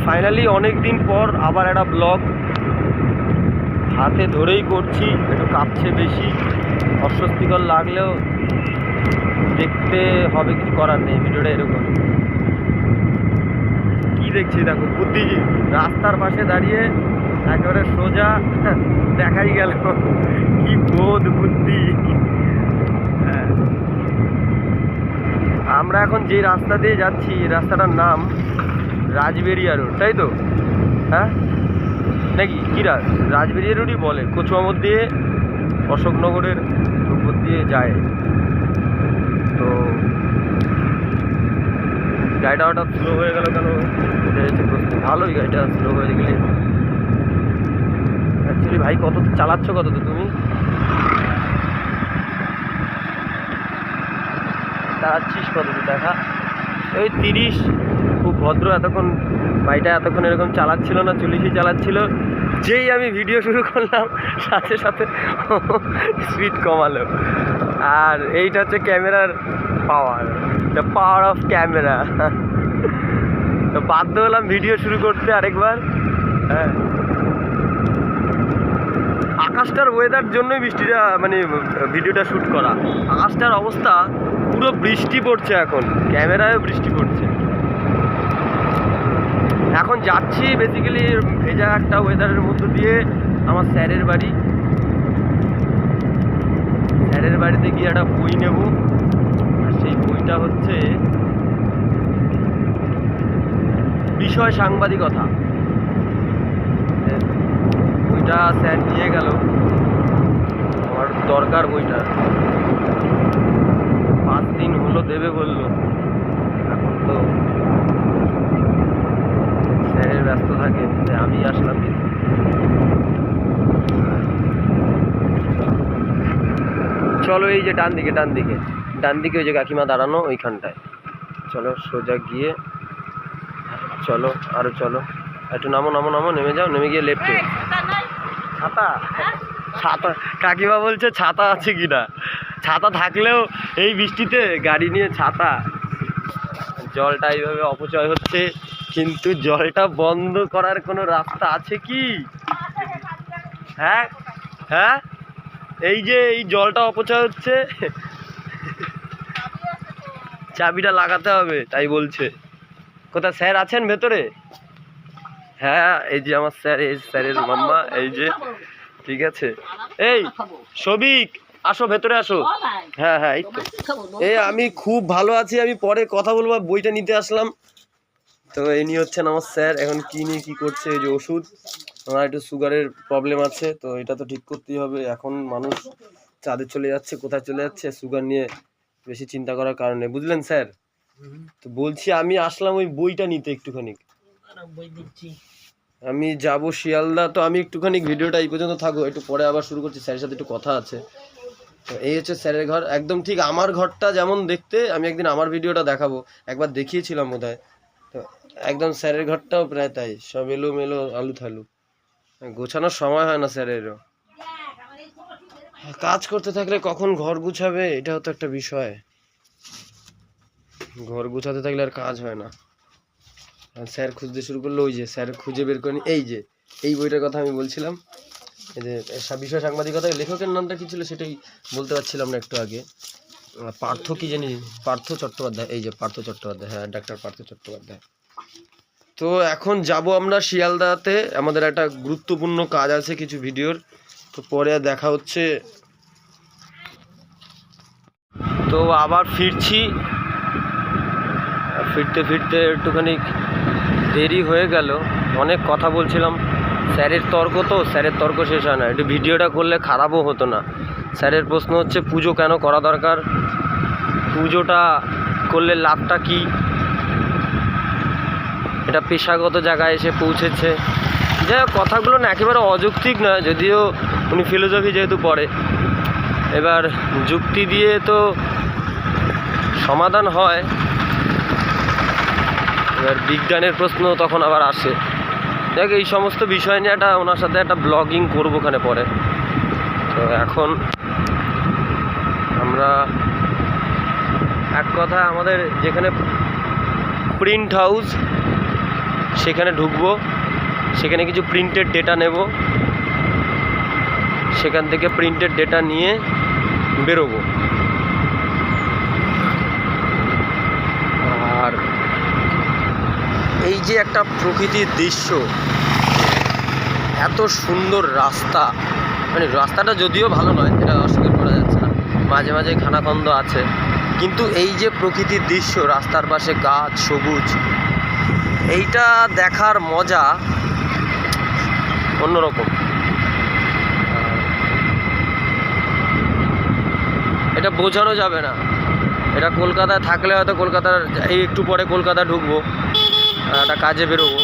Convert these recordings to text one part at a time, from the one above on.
Finally অনেক দিন পর আবার একটা ব্লগ হাতে ধরেই করছি। একটু কাঁপছে বেশি, অস্বস্তিকর লাগলেও দেখতে হবে, কিছু করার নেই। ভিডিওটা এরকম কি দেখছি দেখো, বুদ্ধিজীবী রাস্তার পাশে দাঁড়িয়ে একেবারে সোজা দেখাই গেল কি বোধ বুদ্ধি। আমরা এখন যে রাস্তা দিয়ে যাচ্ছি, রাস্তাটার নাম রাজবেরিয়া রোড, তাই তো? হ্যাঁ নাকি কি রাজবেরিয়া রোডই বলে। কচুয়ামর দিয়ে অশোকনগরের উপর দিয়ে যায়। তো গাড়িটা হঠাৎ স্লো হয়ে গেল কেন, এটা হচ্ছে প্রশ্ন। ভালোই গাড়িটা স্লো হয়ে গেলে। অ্যাকচুয়ালি ভাই কত চালাচ্ছ, কত তো তুমি চালাচ্ছিস কত দেখা? ওই 30। খুব ভদ্র। এতক্ষণ বাইকটা এতক্ষণ এরকম চালাচ্ছিল না, 40ই চালাচ্ছিল। যেই আমি ভিডিও শুরু করলাম সাথে সাথে স্পিড কমালো। আর এইটা হচ্ছে ক্যামেরার পাওয়ার, দ্য পাওয়ার অফ ক্যামেরা। তো বাধ্য হলাম ভিডিও শুরু করতে আরেকবার। হ্যাঁ, আকাশটার ওয়েদার জন্যই বৃষ্টিটা, মানে ভিডিওটা শ্যুট করা। আকাশটার অবস্থা পুরো বৃষ্টি পড়ছে, এখন ক্যামেরায়ও বৃষ্টি পড়ছে। এখন যাচ্ছি বেসিক্যালি ভেজা একটা ওয়েদারের মধ্য দিয়ে আমার স্যারের বাড়ি। স্যারের বাড়িতে গিয়ে একটা বই নেব, আর সেই বইটা হচ্ছে বিষয় সাংবাদিকতা। বইটা স্যার নিয়ে গেল, আমার দরকার বইটা। 5 দিন হলো দেবে বললো। এখন তো স্যারের ব্যস্ত থাকে, আমি আসলাম। চলো এই যে ডান দিকে ওই যে কাকিমা দাঁড়ানো ওইখানটায়। চলো সোজা গিয়ে, চলো আরো চলো, একটু নামো, নেমে যাও। নেমে গিয়ে লেফটে। ছাতা কাকিমা বলছে ছাতা আছে কিনা। ছাতা থাকলেও এই বৃষ্টিতে গাড়ি নিয়ে ছাতা। জলটা এইভাবে অপচয় হচ্ছে, কিন্তু জলটা বন্ধ করার কোনো রাস্তা আছে কি? হ্যাঁ হ্যাঁ, এই যে এই জলটা অপচয় হচ্ছে, চাবিটা লাগাতে হবে তাই বলছে। কোথায় স্যার আছেন ভেতরে? হ্যাঁ, এই যে আমার স্যার, এই স্যারের মাম্মা, এই যে। ঠিক আছে, এই সবিক আসো, ভেতরে আসো। হ্যাঁ হ্যাঁ, এই তো। এই আমি খুব ভালো আছি, আমি পরে কথা বলবো। বইটা নিতে আসলাম। তো ইনি হচ্ছেন আমার স্যার। এখন কি নিয়ে কি করছে, এই যে ওষুধ। আমার একটু সুগারের প্রবলেম আছে, তো এটা তো ঠিক করতেই হবে। এখন মানুষ চাঁদে চলে যাচ্ছে, কোথায় চলে যাচ্ছে, সুগার নিয়ে বেশি চিন্তা করার কারণে, বুঝলেন স্যার? তো বলছি আমি আসলাম ওই বইটা নিতে একটুখানি। আমি যাব শিয়ালদা। তো আমি একটুখানি ভিডিওটা এই পর্যন্ত থাকো, একটু পরে আবার শুরু করছি। স্যারের সাথে একটু কথা আছে। তো এই হচ্ছে স্যারের ঘর, একদম ঠিক আমার ঘরটা যেমন দেখতে। আমি একদিন আমার ভিডিওটা দেখাবো, একবার দেখিয়েছিলাম বোধহয়। তো একদম স্যারের ঘরটাও প্রায় তাই, সব এলোমেলো আলু থালু, গোছানোর সময় হয় না স্যারেরও। কাজ করতে থাকলে কখন ঘর গুছাবে, এটাও তো একটা বিষয়। ঘর গুছাতে থাকলে আর কাজ হয় না। স্যার খুঁজতে শুরু করলো, ওই যে স্যার খুঁজে বের করেনি। এই যে এই বইটার কথা আমি বলছিলাম, এই যে বিষয় সাংবাদিকতা। লেখকের নামটা কি ছিল সেটাই বলতে পারছিলাম না একটু আগে। পার্থ কি জানি, পার্থ চট্টোপাধ্যায়। এই যে পার্থ চট্টোপাধ্যায়, হ্যাঁ, ডাক্তার পার্থ চট্টোপাধ্যায়। তো এখন যাব আমরা শিয়ালদাতে, আমাদের একটা গুরুত্বপূর্ণ কাজ আছে কিছু ভিডিওর। তো পরে দেখা হচ্ছে। তো আবার ফিরছি, ফিরতে ফিরতে একটুখানি দেরি হয়ে গেল। অনেক কথা বলছিলাম। স্যারের তর্ক, তো স্যারের তর্ক শেষ হয় না। একটু ভিডিওটা করলে খারাপও হতো না। স্যারের প্রশ্ন হচ্ছে পুজো কেন করা দরকার, পুজোটা করলে লাভটা কি। এটা পেশাগত জায়গায় এসে পৌঁছেছে। যাই হোক, কথাগুলো না একেবারে অযৌক্তিক নয়, যদিও উনি ফিলোসফি যেহেতু পড়ে। এবার যুক্তি দিয়ে তো সমাধান হয়, এবার বিজ্ঞানের প্রশ্ন তখন আবার আসে। দেখ, এই সমস্ত বিষয় নিয়ে ওনার সাথে একটা ব্লগিং করবো ওখানে পরে। তো এখন আমরা এক কথায় আমাদের যেখানে প্রিন্ট হাউস, সেখানে ঢুকবো, সেখানে কিছু প্রিন্টেড ডেটা নেব, সেখান থেকে প্রিন্টেড ডেটা নিয়ে বেরোবো। আর এই যে একটা প্রকৃতির দৃশ্য, এত সুন্দর রাস্তা, মানে রাস্তাটা যদিও ভালো নয়, এটা অস্বীকার করা যাচ্ছে না, মাঝে মাঝে খানাখন্দ আছে, কিন্তু এই যে প্রকৃতির দৃশ্য, রাস্তার পাশে গাছ সবুজ, এইটা দেখার মজা অন্যরকম। এটা বোঝানো যাবে না। এটা কলকাতায় থাকলে হয়তো কলকাতার এই একটু পরে কলকাতা ঢুকবো, একটা কাজে বেরোবো,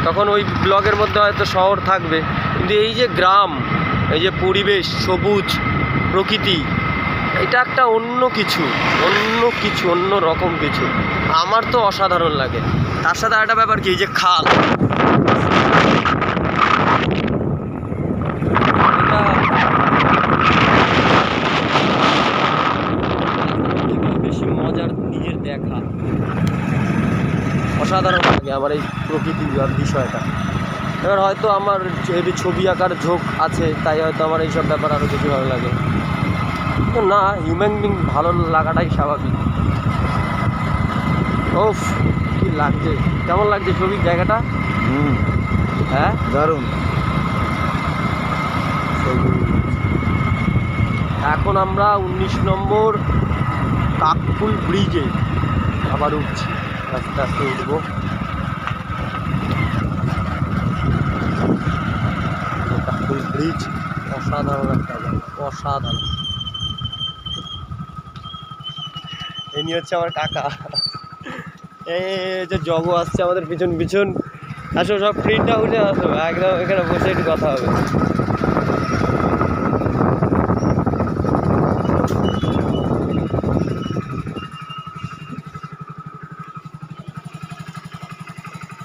তখন ওই ব্লগের মধ্যে হয়তো শহর থাকবে, কিন্তু এই যে গ্রাম, এই যে পরিবেশ, সবুজ প্রকৃতি, এটা একটা অন্য কিছু, অন্য রকম কিছু। আমার তো অসাধারণ লাগে। তার সাথে একটা ব্যাপার কি, এই যে খাল, এটা বেশি মজার নিজের দেখা, অসাধারণ লাগে আমার এই প্রকৃতি আর বিষয়টা। এবার হয়তো আমার ছবি আঁকার ঝোঁক আছে, তাই হয়তো আমার এইসব ব্যাপার আরও বেশি ভালো লাগে, তো না, হিউম্যান বিং ভালো লাগাটাই স্বাভাবিক। ওফ, কি লাগছে, কেমন লাগছে ছবি জায়গাটা? হ্যাঁ, দারুণ। এখন আমরা 19 নম্বর কাকপুল ব্রিজে আবার উঠছি, আস্তে আস্তে উঠবো। কাকপুল ব্রিজ অসাধারণ একটা জায়গা, অসাধারণ। ইনি হচ্ছে আমার কাকা, এই যে জগ আসছে আমাদের পিছন পিছন। আসো, সব প্রিন্ট আউটে আসো, একদম এখানে বসে একটু কথা হবে।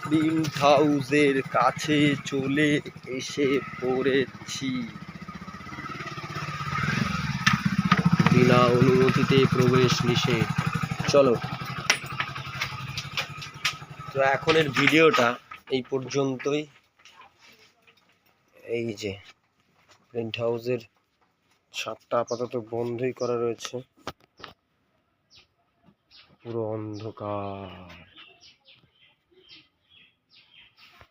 প্রিন্ট হাউসের কাছে চলে এসে পড়েছি, বিনা অনুমতিতে প্রবেশ নিষেধ। চলো, তো এখনের ভিডিওটা এই পর্যন্তই। এই যে প্রিন্ট হাউসের ছাদটা আপাতত বন্ধই করা রয়েছে, পুরো অন্ধকার।